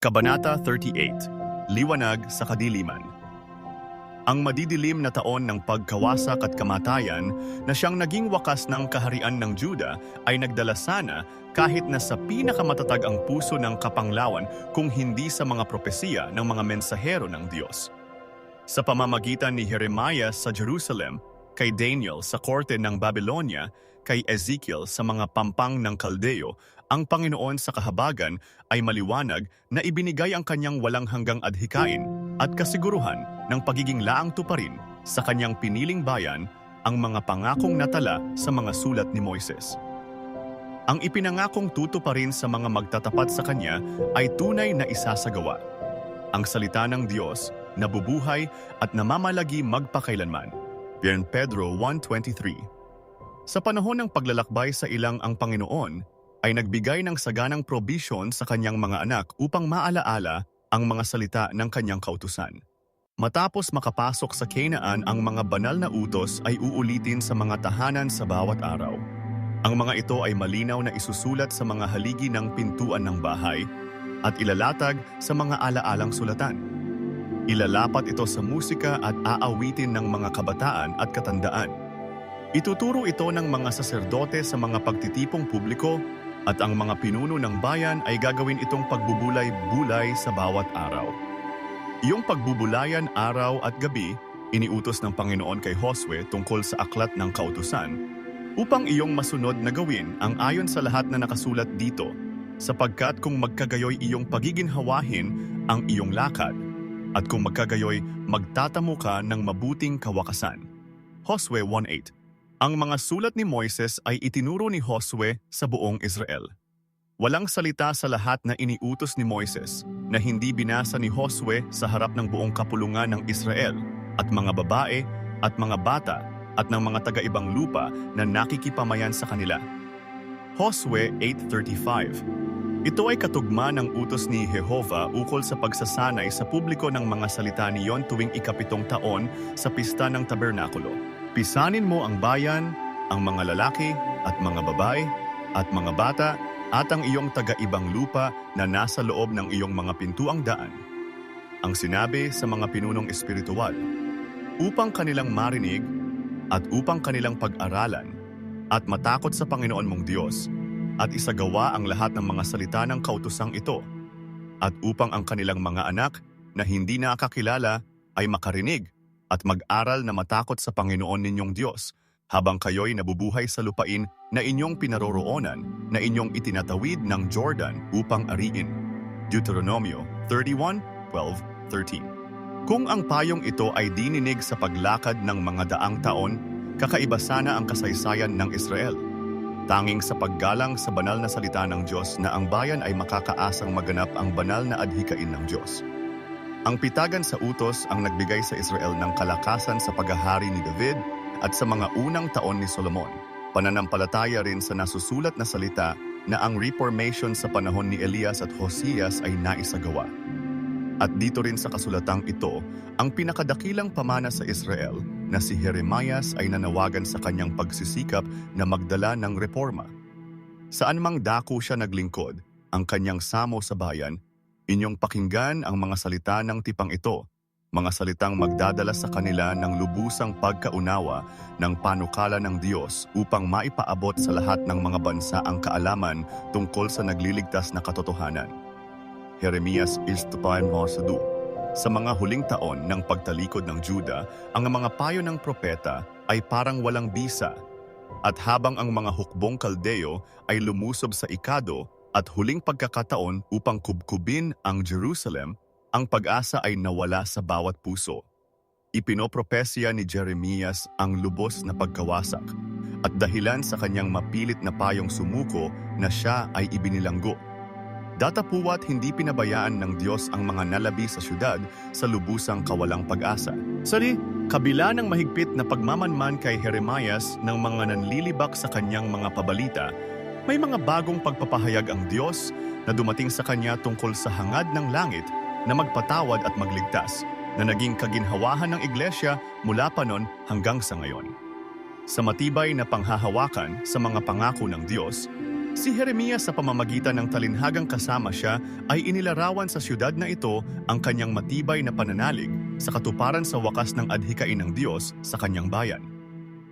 Kabanata 38, Liwanag sa Kadiliman. Ang madidilim na taon ng pagkawasak at kamatayan na siyang naging wakas ng kaharian ng Juda ay nagdala sana kahit na sa pinakamatatag ang puso ng kapanglawan kung hindi sa mga propesiya ng mga mensahero ng Diyos. Sa pamamagitan ni Jeremiah sa Jerusalem, kay Daniel sa korte ng Babylonia, kay Ezekiel sa mga pampang ng Kaldeo, ang Panginoon sa kahabagan ay maliwanag na ibinigay ang kanyang walang hanggang adhikain at kasiguruhan ng pagiging laang tuparin sa kanyang piniling bayan ang mga pangakong natala sa mga sulat ni Moises. Ang ipinangakong tutuparin sa mga magtatapat sa kanya ay tunay na isasagawa. Ang salita ng Diyos, nabubuhay at namamalagi magpakailanman. 1 Pedro 1:23. Sa panahon ng paglalakbay sa ilang ang Panginoon, ay nagbigay ng saganang probisyon sa kanyang mga anak upang maalaala ang mga salita ng kanyang kautusan. Matapos makapasok sa Canaan, ang mga banal na utos ay uulitin sa mga tahanan sa bawat araw. Ang mga ito ay malinaw na isusulat sa mga haligi ng pintuan ng bahay at ilalatag sa mga alaalang sulatan. Ilalapat ito sa musika at aawitin ng mga kabataan at katandaan. Ituturo ito ng mga saserdote sa mga pagtitipong publiko at ang mga pinuno ng bayan ay gagawin itong pagbubulay-bulay sa bawat araw. Iyong pagbubulayan araw at gabi, iniutos ng Panginoon kay Josue tungkol sa aklat ng kautusan, upang iyong masunod na gawin ang ayon sa lahat na nakasulat dito, sapagkat kung magkagayoy iyong pagiginhawahin ang iyong lakad, at kung magkagayoy magtatamo ka ng mabuting kawakasan. Josue 1:8. Ang mga sulat ni Moises ay itinuro ni Josue sa buong Israel. Walang salita sa lahat na iniutos ni Moises na hindi binasa ni Josue sa harap ng buong kapulungan ng Israel at mga babae at mga bata at ng mga taga-ibang lupa na nakikipamayan sa kanila. Josue 8:35. Ito ay katugma ng utos ni Jehovah ukol sa pagsasanay sa publiko ng mga salita niyon tuwing ika-7 taon sa pista ng tabernakulo. Pisanin mo ang bayan, ang mga lalaki at mga babae at mga bata at ang iyong taga-ibang lupa na nasa loob ng iyong mga pintuang daan. Ang sinabi sa mga pinunong espiritual, upang kanilang marinig at upang kanilang pag-aralan at matakot sa Panginoon mong Diyos at isagawa ang lahat ng mga salita ng kautusang ito at upang ang kanilang mga anak na hindi nakakilala ay makarinig at mag-aral na matakot sa Panginoon ninyong Diyos habang kayo'y nabubuhay sa lupain na inyong pinaroroonan na inyong itinatawid ng Jordan upang ariin. Deuteronomio 31:12-13. Kung ang payong ito ay dininig sa paglakad ng mga daang taon, kakaiba sana ang kasaysayan ng Israel. Tanging sa paggalang sa banal na salita ng Diyos na ang bayan ay makakaasang maganap ang banal na adhikain ng Diyos. Ang pitagan sa utos ang nagbigay sa Israel ng kalakasan sa paghahari ni David at sa mga unang taon ni Solomon. Pananampalataya rin sa nasusulat na salita na ang reformation sa panahon ni Elias at Hosias ay naisagawa. At dito rin sa kasulatang ito, ang pinakadakilang pamana sa Israel na si Jeremias ay nanawagan sa kanyang pagsisikap na magdala ng reforma. Saan mang dako siya naglingkod, ang kanyang samo sa bayan, inyong pakinggan ang mga salita ng tipang ito, mga salitang magdadala sa kanila ng lubusang pagkaunawa ng panukala ng Diyos upang maipaabot sa lahat ng mga bansa ang kaalaman tungkol sa nagliligtas na katotohanan. Jeremias 1:2. Sa mga huling taon ng pagtalikod ng Juda, ang mga payo ng propeta ay parang walang bisa, at habang ang mga hukbong Kaldeo ay lumusob sa ikado at huling pagkakataon upang kubkubin ang Jerusalem, ang pag-asa ay nawala sa bawat puso. Ipinopropesya ni Jeremias ang lubos na pagkawasak at dahilan sa kanyang mapilit na payong sumuko na siya ay ibinilanggo. Datapuwat hindi pinabayaan ng Diyos ang mga nalabi sa syudad sa lubusang kawalang pag-asa. Kabila ng mahigpit na pagmamanman kay Jeremias ng mga nanlilibak sa kanyang mga pabalita, may mga bagong pagpapahayag ang Diyos na dumating sa kanya tungkol sa hangad ng langit na magpatawad at magligtas, na naging kaginhawahan ng iglesia mula pa noon hanggang sa ngayon. Sa matibay na panghahawakan sa mga pangako ng Diyos, Si Jeremias sa pamamagitan ng talinhagang kasama siya ay inilarawan sa siyudad na ito ang kanyang matibay na pananalig sa katuparan sa wakas ng adhikain ng Diyos sa kanyang bayan.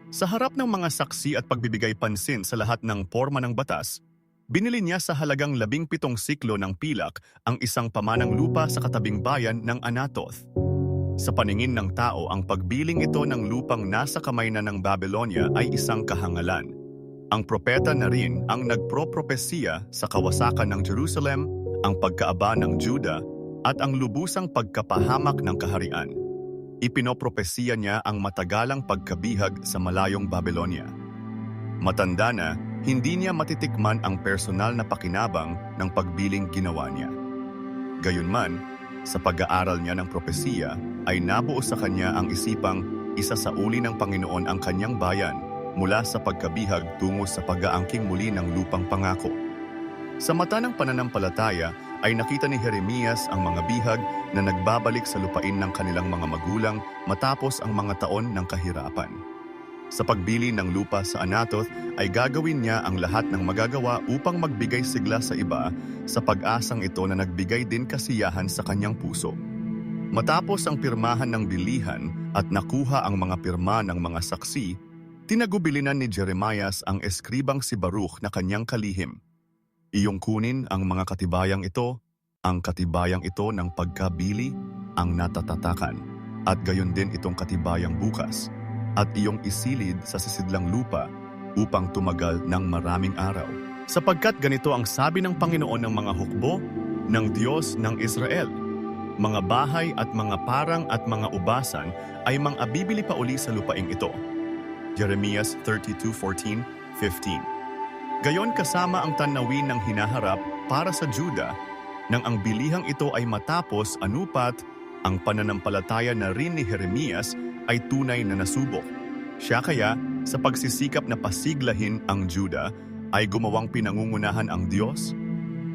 Sa harap ng mga saksi at pagbibigay pansin sa lahat ng porma ng batas, binili niya sa halagang 17 siklo ng pilak ang isang pamanang lupa sa katabing bayan ng Anathoth. Sa paningin ng tao, ang pagbiling ito ng lupang nasa kamay na ng Babylonia ay isang kahangalan. Ang propeta na rin ang nagpropropesiya sa kawasakan ng Jerusalem, ang pagkaaba ng Juda, at ang lubusang pagkapahamak ng kaharian. Ipinopropesiya niya ang matagalang pagkabihag sa malayong Babylonia. Matanda na, hindi niya matitikman ang personal na pakinabang ng pagbiling ginawa niya. Gayunman, sa pag-aaral niya ng propesiya, ay nabuo sa kanya ang isipang isa sa uli ng Panginoon ang kanyang bayan mula sa pagkabihag tungo sa pag-aangking muli ng lupang pangako. Sa mata ng pananampalataya ay nakita ni Jeremias ang mga bihag na nagbabalik sa lupain ng kanilang mga magulang matapos ang mga taon ng kahirapan. Sa pagbili ng lupa sa Anathoth ay gagawin niya ang lahat ng magagawa upang magbigay sigla sa iba sa pag-asang ito na nagbigay din kasiyahan sa kanyang puso. Matapos ang pirmahan ng bilihan at nakuha ang mga pirma ng mga saksi, tinagubilinan ni Jeremias ang eskribang si Baruch na kanyang kalihim. Iyong kunin ang mga katibayang ito, ang katibayang ito ng pagkabili, ang natatatakan, at gayon din itong katibayang bukas, at iyong isilid sa sisidlang lupa upang tumagal ng maraming araw. Sapagkat ganito ang sabi ng Panginoon ng mga hukbo ng Diyos ng Israel, mga bahay at mga parang at mga ubasan ay mang-abibili pa uli sa lupaing ito. Jeremias 32:14-15. Gayon kasama ang tanawin ng hinaharap para sa Juda, nang ang bilihang ito ay matapos anupat, ang pananampalataya na rin ni Jeremias ay tunay na nasubok. Siya kaya, sa pagsisikap na pasiglahin ang Juda, ay gumawang pinangungunahan ang Diyos?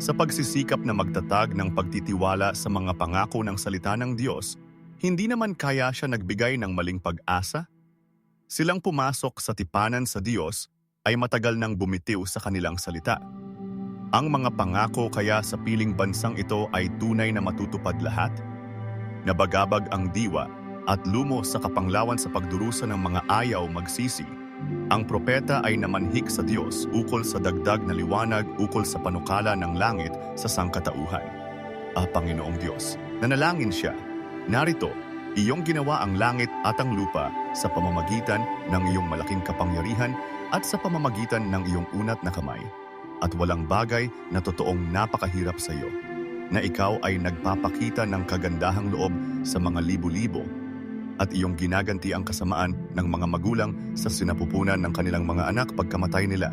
Sa pagsisikap na magtatag ng pagtitiwala sa mga pangako ng salita ng Diyos, hindi naman kaya siya nagbigay ng maling pag-asa? Silang pumasok sa tipanan sa Diyos ay matagal nang bumitiw sa kanilang salita. Ang mga pangako kaya sa piling bansang ito ay tunay na matutupad lahat? Nabagabag ang diwa at lumo sa kapanglawan sa pagdurusa ng mga ayaw magsisi. Ang propeta ay namanhik sa Diyos ukol sa dagdag na liwanag ukol sa panukala ng langit sa sangkatauhan. Panginoong Diyos, nanalangin siya, narito, iyong ginawa ang langit at ang lupa sa pamamagitan ng iyong malaking kapangyarihan at sa pamamagitan ng iyong unat na kamay. At walang bagay na totoong napakahirap sa iyo, na ikaw ay nagpapakita ng kagandahang loob sa mga libo-libo at iyong ginaganti ang kasamaan ng mga magulang sa sinapupunan ng kanilang mga anak pagkamatay nila.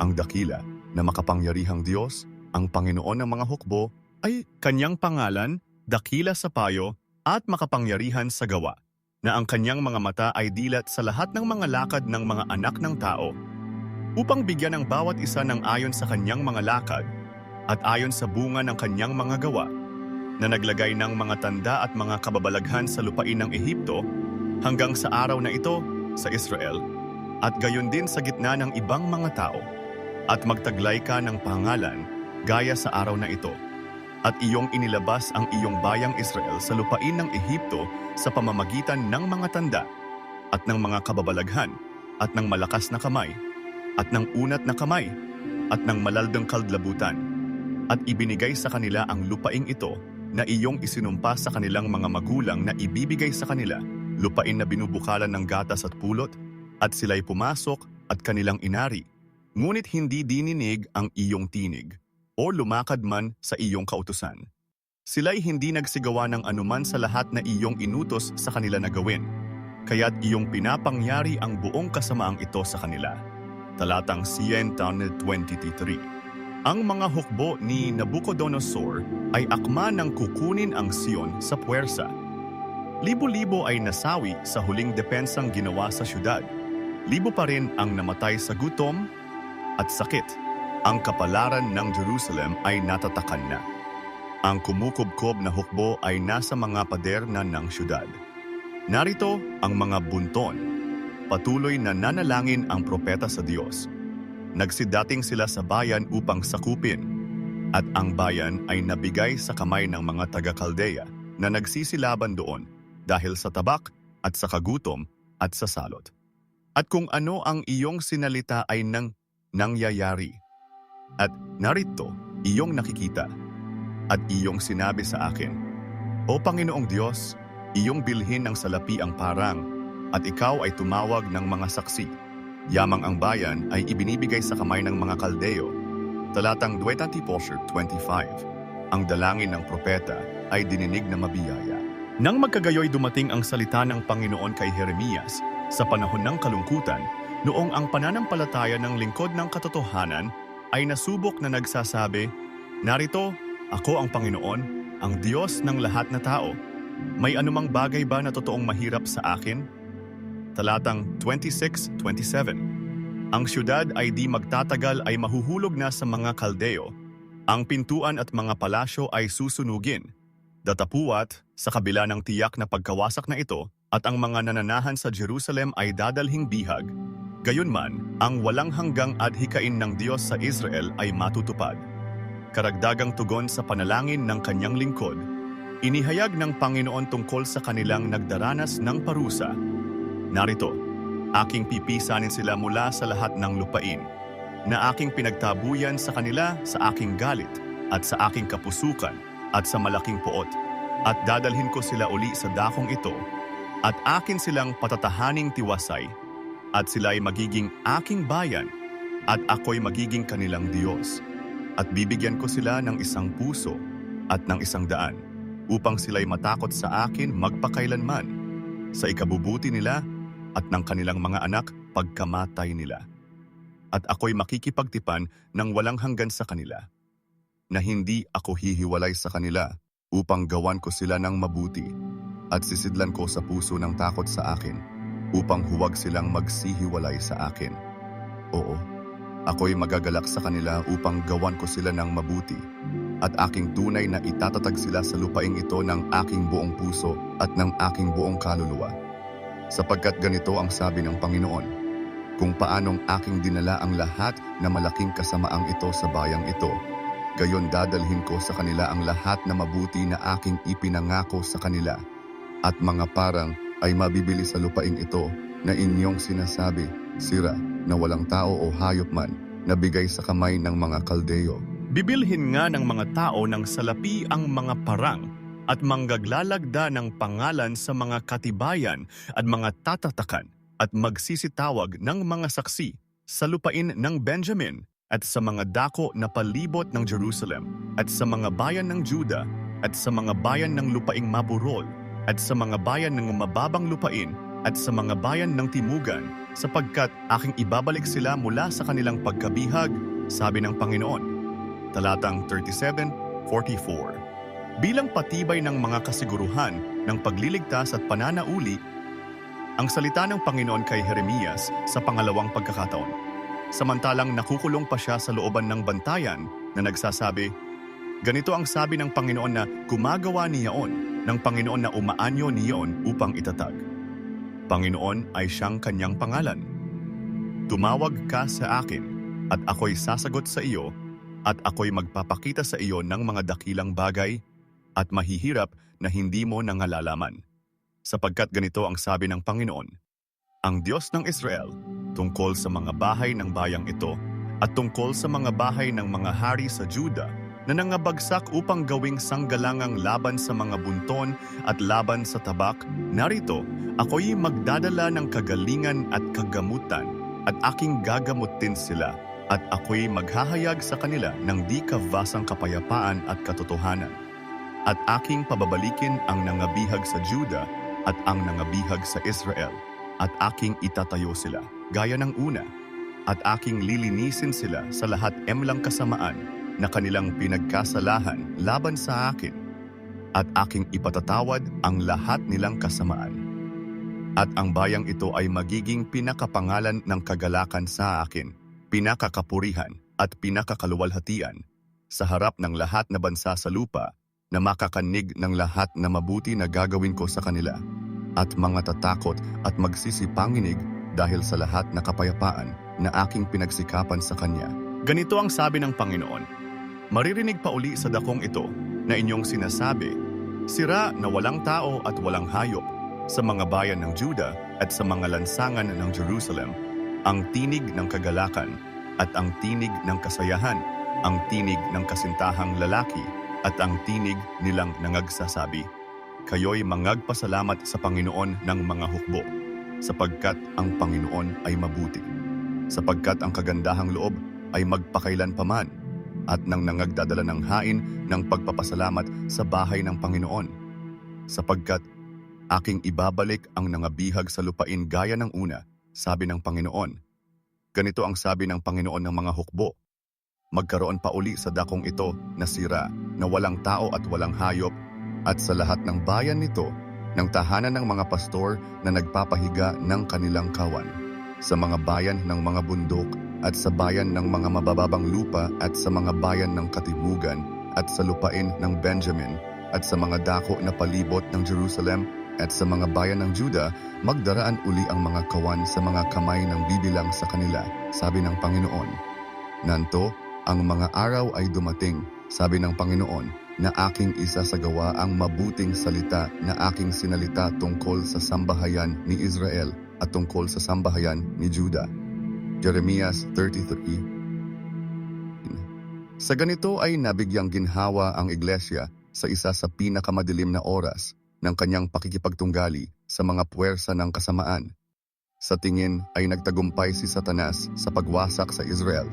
Ang dakila na makapangyarihang Diyos, ang Panginoon ng mga hukbo, ay kanyang pangalan, dakila sa payo, at makapangyarihan sa gawa, na ang kanyang mga mata ay dilat sa lahat ng mga lakad ng mga anak ng tao, upang bigyan ng bawat isa ng ayon sa kanyang mga lakad at ayon sa bunga ng kanyang mga gawa, na naglagay ng mga tanda at mga kababalaghan sa lupain ng Ehipto hanggang sa araw na ito sa Israel, at gayon din sa gitna ng ibang mga tao, at magtaglay ka ng pangalan gaya sa araw na ito. At iyong inilabas ang iyong bayang Israel sa lupain ng Ehipto sa pamamagitan ng mga tanda at ng mga kababalaghan at ng malakas na kamay at ng unat na kamay at ng malaldang kaldlabutan. At ibinigay sa kanila ang lupaing ito na iyong isinumpa sa kanilang mga magulang na ibibigay sa kanila, lupain na binubukalan ng gatas at pulot, at sila'y pumasok at kanilang inari, ngunit hindi dininig ang iyong tinig o lumakad man sa iyong kautusan. Sila'y hindi nagsigawa ng anuman sa lahat na iyong inutos sa kanila na gawin, kaya't iyong pinapangyari ang buong kasamaang ito sa kanila. Talatang 123. Ang mga hukbo ni Nabucodonosor ay akma ng kukunin ang Sion sa puwersa. Libo-libo ay nasawi sa huling depensang ginawa sa syudad. Libo pa rin ang namatay sa gutom at sakit. Ang kapalaran ng Jerusalem ay natatakan na. Ang kumukubkob na hukbo ay nasa mga pader na ng syudad. Narito ang mga bunton. Patuloy na nanalangin ang propeta sa Diyos. nagsidating sila sa bayan upang sakupin, at ang bayan ay nabigay sa kamay ng mga taga-Kaldea na nagsisilaban doon dahil sa tabak at sa kagutom at sa salot. At kung ano ang iyong sinalita ay nangyayari. At narito, iyong nakikita at iyong sinabi sa akin, O Panginoong Diyos, iyong bilhin ng salapi ang parang at ikaw ay tumawag ng mga saksi. Yamang ang bayan ay ibinibigay sa kamay ng mga Kaldeo. Talatang 24:25. Ang dalangin ng propeta ay dininig na mabiyaya. Nang magkagayoy dumating ang salita ng Panginoon kay Jeremias sa panahon ng kalungkutan, noong ang pananampalataya ng lingkod ng katotohanan ay nasubok na nagsasabi, Narito, ako ang Panginoon, ang Diyos ng lahat na tao. May anumang bagay ba na totoong mahirap sa akin? Talatang 26:27. Ang syudad ay di magtatagal ay mahuhulog na sa mga Kaldeo. Ang pintuan at mga palasyo ay susunugin. Datapuat, sa kabila ng tiyak na pagkawasak na ito, at ang mga nananahan sa Jerusalem ay dadalhing bihag. Gayunman, ang walang hanggang adhikain ng Diyos sa Israel ay matutupad. Karagdagang tugon sa panalangin ng kanyang lingkod, inihayag ng Panginoon tungkol sa kanilang nagdaranas ng parusa. Narito, aking pipisanin sila mula sa lahat ng lupain, na aking pinagtabuyan sa kanila sa aking galit at sa aking kapusukan at sa malaking poot. At dadalhin ko sila uli sa dakong ito, at akin silang patatahaning tiwasay, at sila'y magiging aking bayan, at ako'y magiging kanilang Diyos. At bibigyan ko sila ng isang puso at ng isang daan, upang sila'y matakot sa akin magpakailanman, sa ikabubuti nila at ng kanilang mga anak pagkamatay nila. At ako'y makikipagtipan ng walang hanggan sa kanila, na hindi ako hihiwalay sa kanila upang gawan ko sila ng mabuti, at sisidlan ko sa puso ng takot sa akin, upang huwag silang magsihiwalay sa akin. Oo, ako'y magagalak sa kanila upang gawan ko sila ng mabuti, at aking tunay na itatatag sila sa lupaing ito ng aking buong puso at ng aking buong kaluluwa. Sapagkat ganito ang sabi ng Panginoon, kung paanong aking dinala ang lahat na malaking kasamaang ito sa bayang ito, gayon dadalhin ko sa kanila ang lahat na mabuti na aking ipinangako sa kanila, at mga parang ay mabibili sa lupaing ito na inyong sinasabi, sira na walang tao o hayop man, na bigay sa kamay ng mga Kaldeo. Bibilhin nga ng mga tao ng salapi ang mga parang, at manggaglalagda ng pangalan sa mga katibayan at mga tatatakan, at magsisitawag ng mga saksi sa lupain ng Benjamin, at sa mga dako na palibot ng Jerusalem, at sa mga bayan ng Juda, at sa mga bayan ng lupaing maburol, at sa mga bayan ng mababang lupain, at sa mga bayan ng timugan, sapagkat aking ibabalik sila mula sa kanilang pagkabihag, sabi ng Panginoon. Talatang 37:44. Bilang patibay ng mga kasiguruhan ng pagliligtas at pananauli, ang salita ng Panginoon kay Jeremias sa pangalawang pagkakataon. Samantalang nakukulong pa siya sa looban ng bantayan na nagsasabi, ganito ang sabi ng Panginoon na gumagawa niyaon, ng Panginoon na umaanyo niyaon upang itatag. Panginoon ay siyang kanyang pangalan. Tumawag ka sa akin, at ako'y sasagot sa iyo, at ako'y magpapakita sa iyo ng mga dakilang bagay at mahihirap na hindi mo nangalalaman. Sapagkat ganito ang sabi ng Panginoon, ang Diyos ng Israel, tungkol sa mga bahay ng bayang ito at tungkol sa mga bahay ng mga hari sa Juda na nangabagsak upang gawing sanggalangang laban sa mga bunton at laban sa tabak, narito, ako'y magdadala ng kagalingan at kagamutan at aking gagamutin sila, at ako'y maghahayag sa kanila ng di kavasang kapayapaan at katotohanan. At aking pababalikin ang nangabihag sa Juda at ang nangabihag sa Israel, at aking itatayo sila gaya ng una, at aking lilinisin sila sa lahat emlang kasamaan na kanilang pinagkasalahan laban sa akin, at aking ipatatawad ang lahat nilang kasamaan. At ang bayang ito ay magiging pinakapangalan ng kagalakan sa akin, pinakakapurihan at pinakakaluwalhatian sa harap ng lahat na bansa sa lupa, na makakanig ng lahat na mabuti na gagawin ko sa kanila, at mga tatakot at magsisipanginig dahil sa lahat na kapayapaan na aking pinagsikapan sa Kanya. Ganito ang sabi ng Panginoon, maririnig pa uli sa dakong ito na inyong sinasabi, sira na walang tao at walang hayop sa mga bayan ng Juda at sa mga lansangan ng Jerusalem, ang tinig ng kagalakan at ang tinig ng kasayahan, ang tinig ng kasintahang lalaki at ang tinig nilang nangagsasabi, kayo'y mangagpasalamat sa Panginoon ng mga hukbo, sapagkat ang Panginoon ay mabuti, sapagkat ang kagandahang loob ay magpakailan paman, at nang nangagdadala ng hain ng pagpapasalamat sa bahay ng Panginoon, sapagkat aking ibabalik ang nangabihag sa lupain gaya ng una, sabi ng Panginoon. Ganito ang sabi ng Panginoon ng mga hukbo, magkaroon pa uli sa dakong ito na sira, na walang tao at walang hayop, at sa lahat ng bayan nito, ng tahanan ng mga pastor na nagpapahiga ng kanilang kawan, sa mga bayan ng mga bundok, at sa bayan ng mga mabababang lupa, at sa mga bayan ng katimugan, at sa lupain ng Benjamin, at sa mga dako na palibot ng Jerusalem, at sa mga bayan ng Juda, magdaraan uli ang mga kawan sa mga kamay ng bibilang sa kanila, sabi ng Panginoon. Nanto, ang mga araw ay dumating, sabi ng Panginoon, na aking isasagawa ang mabuting salita na aking sinalita tungkol sa sambahayan ni Israel at tungkol sa sambahayan ni Juda. Jeremias 33. Sa ganito ay nabigyang ginhawa ang iglesia sa isa sa pinakamadilim na oras ng kanyang pakikipagtunggali sa mga puwersa ng kasamaan. Sa tingin ay nagtagumpay si Satanas sa pagwasak sa Israel.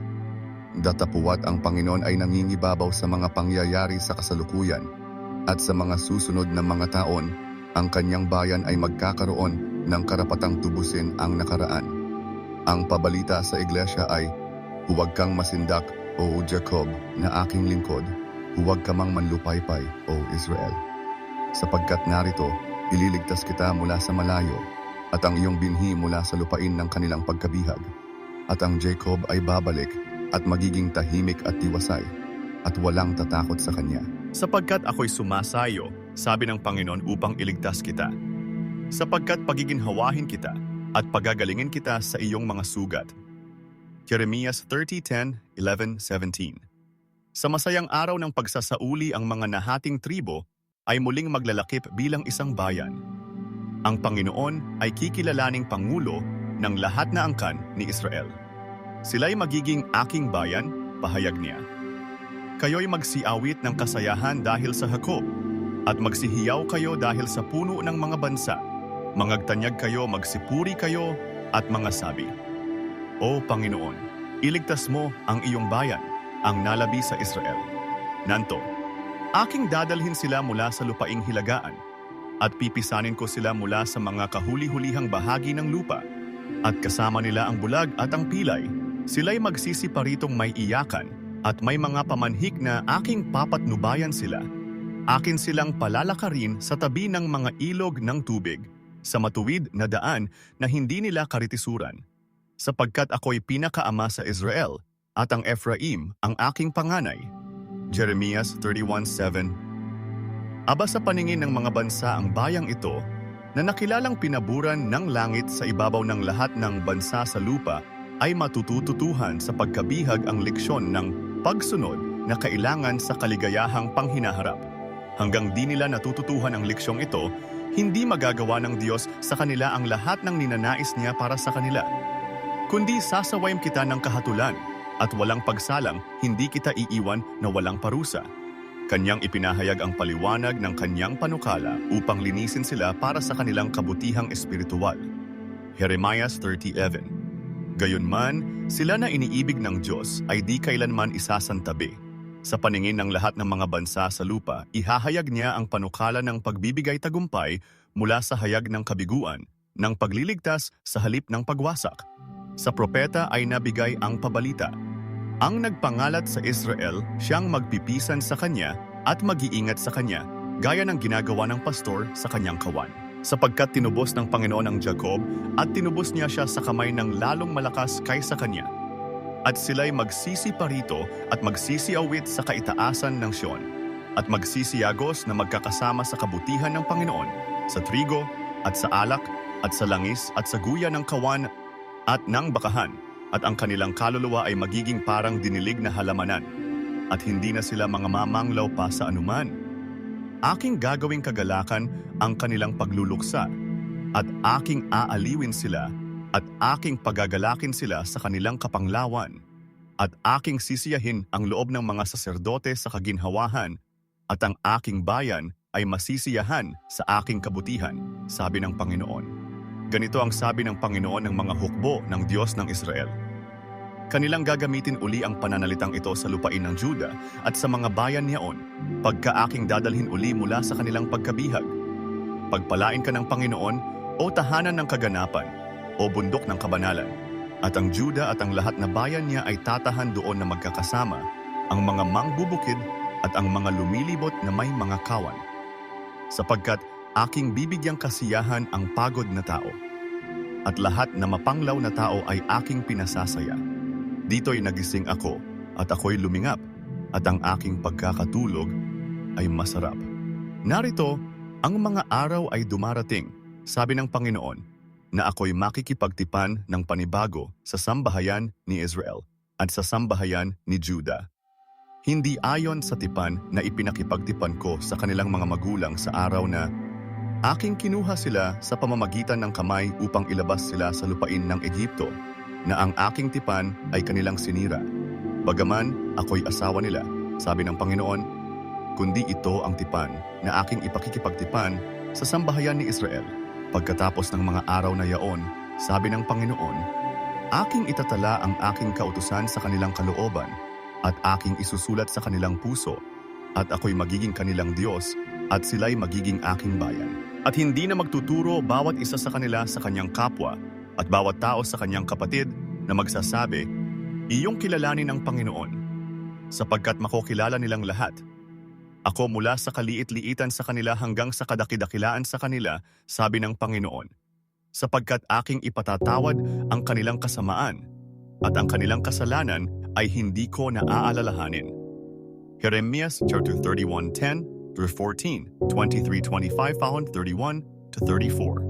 Datapuwat ang Panginoon ay nangingibabaw sa mga pangyayari sa kasalukuyan, at sa mga susunod na mga taon, ang kanyang bayan ay magkakaroon ng karapatang tubusin ang nakaraan. Ang pabalita sa iglesia ay, huwag kang masindak, O Jacob, na aking lingkod, huwag ka mang manlupaypay, O Israel. Sapagkat narito, ililigtas kita mula sa malayo, at ang iyong binhi mula sa lupain ng kanilang pagkabihag. At ang Jacob ay babalik, at magiging tahimik at tiwasay, at walang tatakot sa kanya. Sapagkat ako'y sumasayo, sabi ng Panginoon upang iligtas kita. Sapagkat pagiginhawahin kita, at pagagalingin kita sa iyong mga sugat. Jeremias 30:10, 11, 17. Sa masayang araw ng pagsasauli ang mga nahating tribo ay muling maglalakip bilang isang bayan. Ang Panginoon ay kikilalaning Pangulo ng lahat na angkan ni Israel. Sila'y magiging aking bayan, pahayag niya. Kayo'y magsiawit ng kasayahan dahil sa Jacob, at magsihiyaw kayo dahil sa puno ng mga bansa. Mangagtanyag kayo, magsipuri kayo, at mga sabi, O Panginoon, iligtas mo ang iyong bayan, ang nalabi sa Israel. Nanto, aking dadalhin sila mula sa lupaing hilagaan, at pipisanin ko sila mula sa mga kahuli-hulihang bahagi ng lupa, at kasama nila ang bulag at ang pilay. Sila'y magsisiparitong may iyakan, at may mga pamanhik na aking papatnubayan sila. Akin silang palalakarin sa tabi ng mga ilog ng tubig, sa matuwid na daan na hindi nila karitisuran. Sapagkat ako'y pinakaama sa Israel, at ang Ephraim ang aking panganay. Jeremias 31:7. Aba sa paningin ng mga bansa ang bayang ito, na nakilalang pinaburan ng langit sa ibabaw ng lahat ng bansa sa lupa, ay matututuhan sa pagkabihag ang leksyon ng pagsunod na kailangan sa kaligayahang panghinaharap. Hanggang di nila natututuhan ang leksyong ito, hindi magagawa ng Diyos sa kanila ang lahat ng ninanais niya para sa kanila. Kundi sasawayin kita ng kahatulan, at walang pagsalang, hindi kita iiwan na walang parusa. Kanyang ipinahayag ang paliwanag ng kanyang panukala upang linisin sila para sa kanilang kabutihang espiritual. Jeremias 30:11. Gayunman, sila na iniibig ng Diyos ay di kailanman isasantabi. Sa paningin ng lahat ng mga bansa sa lupa, ihahayag niya ang panukala ng pagbibigay tagumpay mula sa hayag ng kabiguan, ng pagliligtas sa halip ng pagwasak. Sa propeta ay nabigay ang pabalita. Ang nagpangalat sa Israel, siyang magpipisan sa kanya at mag-iingat sa kanya, gaya ng ginagawa ng pastor sa kanyang kawan. Sapagkat tinubos ng Panginoon ang Jacob at tinubos niya siya sa kamay ng lalong malakas kaysa kanya. At sila'y magsisiparito at magsisiawit sa kaitaasan ng Sion, at magsisiyagos na magkakasama sa kabutihan ng Panginoon, sa trigo at sa alak at sa langis at sa guya ng kawan at ng bakahan, at ang kanilang kaluluwa ay magiging parang dinilig na halamanan at hindi na sila mga mamanglaw pa sa anuman. Aking gagawing kagalakan ang kanilang pagluluksa at aking aaliwin sila at aking pagagalakin sila sa kanilang kapanglawan at aking sisiyahin ang loob ng mga saserdote sa kaginhawahan at ang aking bayan ay masisiyahan sa aking kabutihan, sabi ng Panginoon. Ganito ang sabi ng Panginoon ng mga hukbo ng Diyos ng Israel. Kanilang gagamitin uli ang pananalitang ito sa lupain ng Juda at sa mga bayan niyaon, pagka aking dadalhin uli mula sa kanilang pagkabihag. Pagpalain ka ng Panginoon o tahanan ng kaganapan o bundok ng kabanalan, at ang Juda at ang lahat na bayan niya ay tatahan doon na magkakasama, ang mga mangbubukid at ang mga lumilibot na may mga kawan. Sapagkat aking bibigyang kasiyahan ang pagod na tao, at lahat na mapanglaw na tao ay aking pinasasaya. Dito'y nagising ako at ako'y lumingap at ang aking pagkakatulog ay masarap. Narito, ang mga araw ay dumarating, sabi ng Panginoon, na ako'y makikipagtipan ng panibago sa sambahayan ni Israel at sa sambahayan ni Juda. Hindi ayon sa tipan na ipinakipagtipan ko sa kanilang mga magulang sa araw na aking kinuha sila sa pamamagitan ng kamay upang ilabas sila sa lupain ng Ehipto, na ang aking tipan ay kanilang sinira. Bagaman ako'y asawa nila, sabi ng Panginoon, kundi ito ang tipan na aking ipakikipagtipan sa sambahayan ni Israel. Pagkatapos ng mga araw na yaon, sabi ng Panginoon, aking itatala ang aking kautusan sa kanilang kalooban at aking isusulat sa kanilang puso, at ako'y magiging kanilang Diyos at sila'y magiging aking bayan. At hindi na magtuturo bawat isa sa kanila sa kanyang kapwa at bawat tao sa kanyang kapatid na magsasabi, iyong kilalanin ng Panginoon, sapagkat makokilala nilang lahat. Ako mula sa kaliit-liitan sa kanila hanggang sa kadakidakilaan sa kanila, sabi ng Panginoon, sapagkat aking ipatatawad ang kanilang kasamaan at ang kanilang kasalanan ay hindi ko naaalalahanin. Jeremias chapter 31:10 through 14, 23-25, 31 to 34.